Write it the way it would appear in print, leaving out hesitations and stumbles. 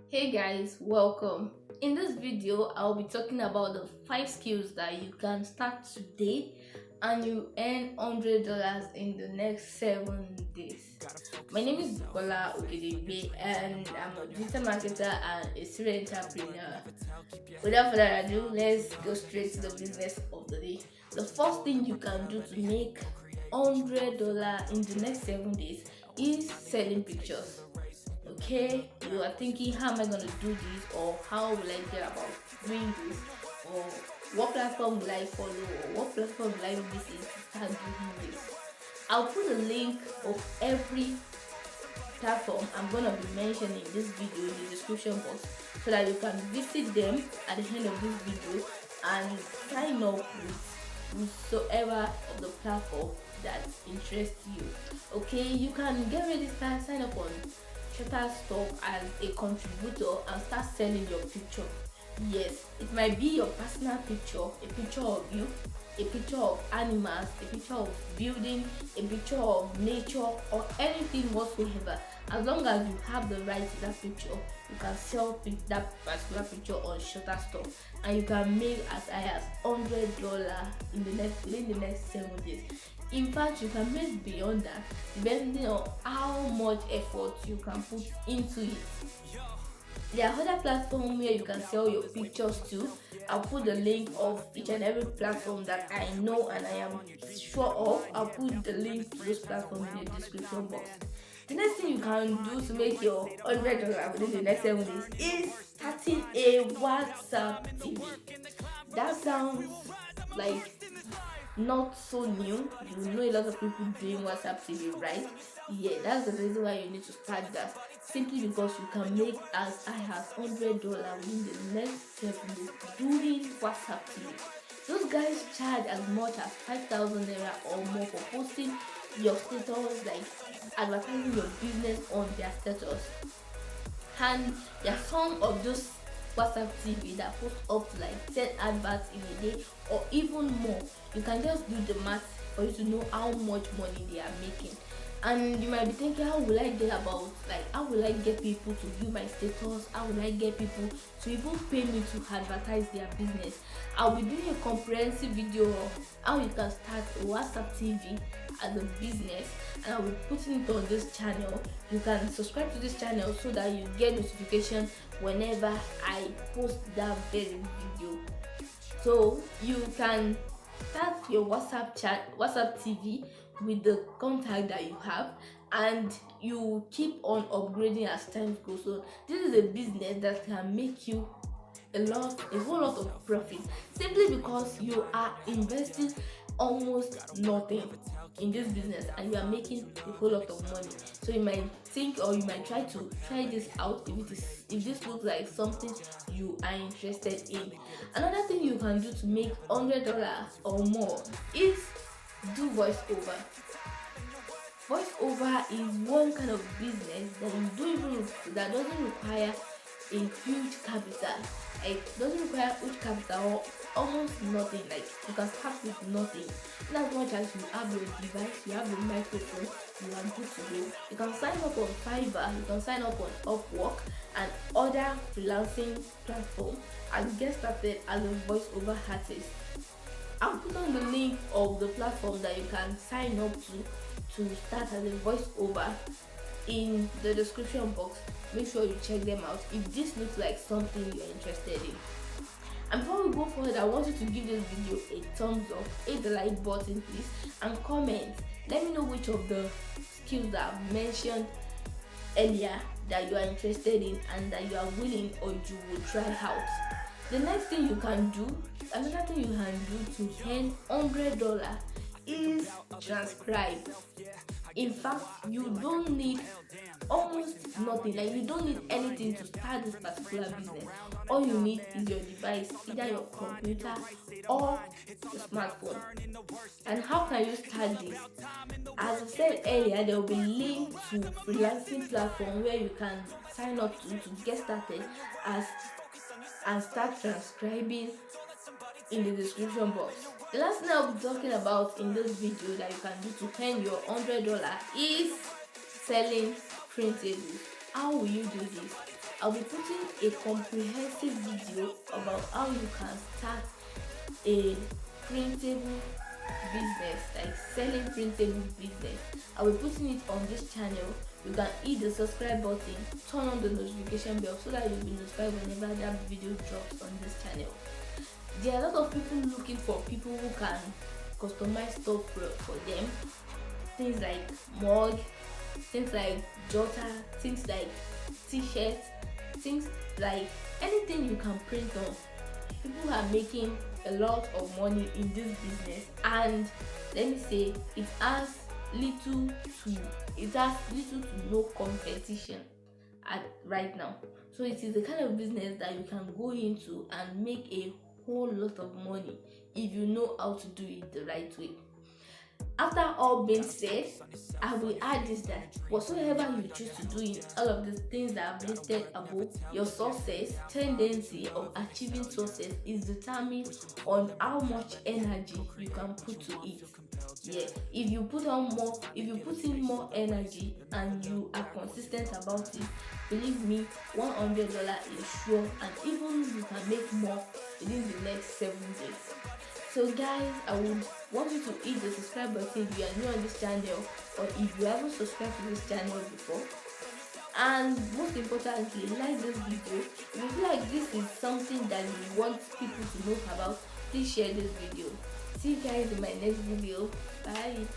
Hey guys, welcome. In this video, I'll be talking about the 5 skills that you can start today and you earn $100 in the next 7 days. My name is Bukola Ogedebe and I'm a digital marketer and a serial entrepreneur. Without further ado, let's go straight to the business of the day. The first thing you can do to make $100 in the next 7 days is selling pictures. Okay, you are thinking, how am I going to do this, or how will I get about doing this, or what platform will I follow, or what platform will I visit to start doing this. I'll put a link of every platform I'm going to be mentioning in this video in the description box so that you can visit them at the end of this video and sign up with whosoever of the platform that interests you. Okay, you can get registered, sign up on Shutterstock as a contributor and start selling your picture. Yes, it might be your personal picture, a picture of you, a picture of animals, a picture of building, a picture of nature, or anything whatsoever. As long as you have the right to that picture, you can sell that particular picture on Shutterstock, and you can make as high as $100 within the next 7 days. In fact, you can make beyond that depending on how much effort you can put into it. There are other platforms where you can sell your pictures too. I'll put the link of each and every platform that I know and I am sure of. I'll put the link to those platforms in the description box. The next thing you can do to make your $100 within the next 7 days is starting a WhatsApp TV. That sounds like not so new. You know a lot of people doing WhatsApp TV, right? Yeah, that's the reason why you need to start that. Simply because you can make as high as $100 within the next 7 days doing WhatsApp TV. Those guys charge as much as 5,000 naira or more for posting your status, like advertising your business on their status. And there are some of those WhatsApp TV that post up to like 10 adverts in a day or even more. You can just do the math for you to know how much money they are making. And you might be thinking, how will I get about, like, how will I get people to view my status? How will I get people to even pay me to advertise their business? I'll be doing a comprehensive video on how you can start a WhatsApp TV as a business, and I'll be putting it on this channel. You can subscribe to this channel so that you get notification whenever I post that very video. So you can start your WhatsApp TV with the contact that you have, and you keep on upgrading as time goes on. This is a business that can make you a whole lot of profit, simply because you are investing almost nothing in this business and you are making a whole lot of money. So you might think, or you might try this out if this looks like something you are interested in. Another thing you can do to make $100 or more is do voiceover. Voiceover is one kind of business that doesn't require a huge capital. Like, doesn't require huge capital or almost nothing. Like, you can start with nothing. In as much as you have your device, you have your microphone, you are good to go. You can sign up on Fiverr, you can sign up on Upwork and other freelancing platforms and get started as a voiceover artist. I'll put on the link of the platform that you can sign up to start as a voiceover in the description box. Make sure you check them out if this looks like something you're interested in. And before we go forward, I want you to give this video a thumbs up, hit the like button please, and comment. Let me know which of the skills that I've mentioned earlier that you are interested in and that you are willing or you will try out. The next thing you can do, another thing you can do to earn $100 is transcribe. In fact, you don't need almost nothing. Like, you don't need anything to start this particular business. All you need is your device, either your computer or your smartphone. And how can you start this? As I said earlier, there will be links to freelancing platform where you can sign up to get started and start transcribing in the description box. The last thing I'll be talking about in this video that you can do to earn your $100 is selling printables. How will you do this? I'll be putting a comprehensive video about how you can start a printable business, like selling printable business. I'll be putting it on this channel. You can hit the subscribe button, turn on the notification bell so that you'll be notified whenever that video drops on this channel. There are a lot of people looking for people who can customize stuff for them. Things like mug, things like jotter, things like t-shirts, things like anything you can print on. People are making a lot of money in this business, and let me say it has little to no competition right now. So it is the kind of business that you can go into and make a whole lot of money if you know how to do it the right way. After all being said, I will add this, that whatsoever you choose to do in all of these things that I've listed above, your success tendency of achieving success is determined on how much energy you can put to it. Yeah, if you put in more energy and you are consistent about it, believe me, $100 is sure, and even you can make more within the next 7 days. So guys, I would want you to hit the subscribe button if you are new on this channel, or if you haven't subscribed to this channel before. And most importantly, like this video. If you feel like this is something that you want people to know about, please share this video. See you guys in my next video. Bye.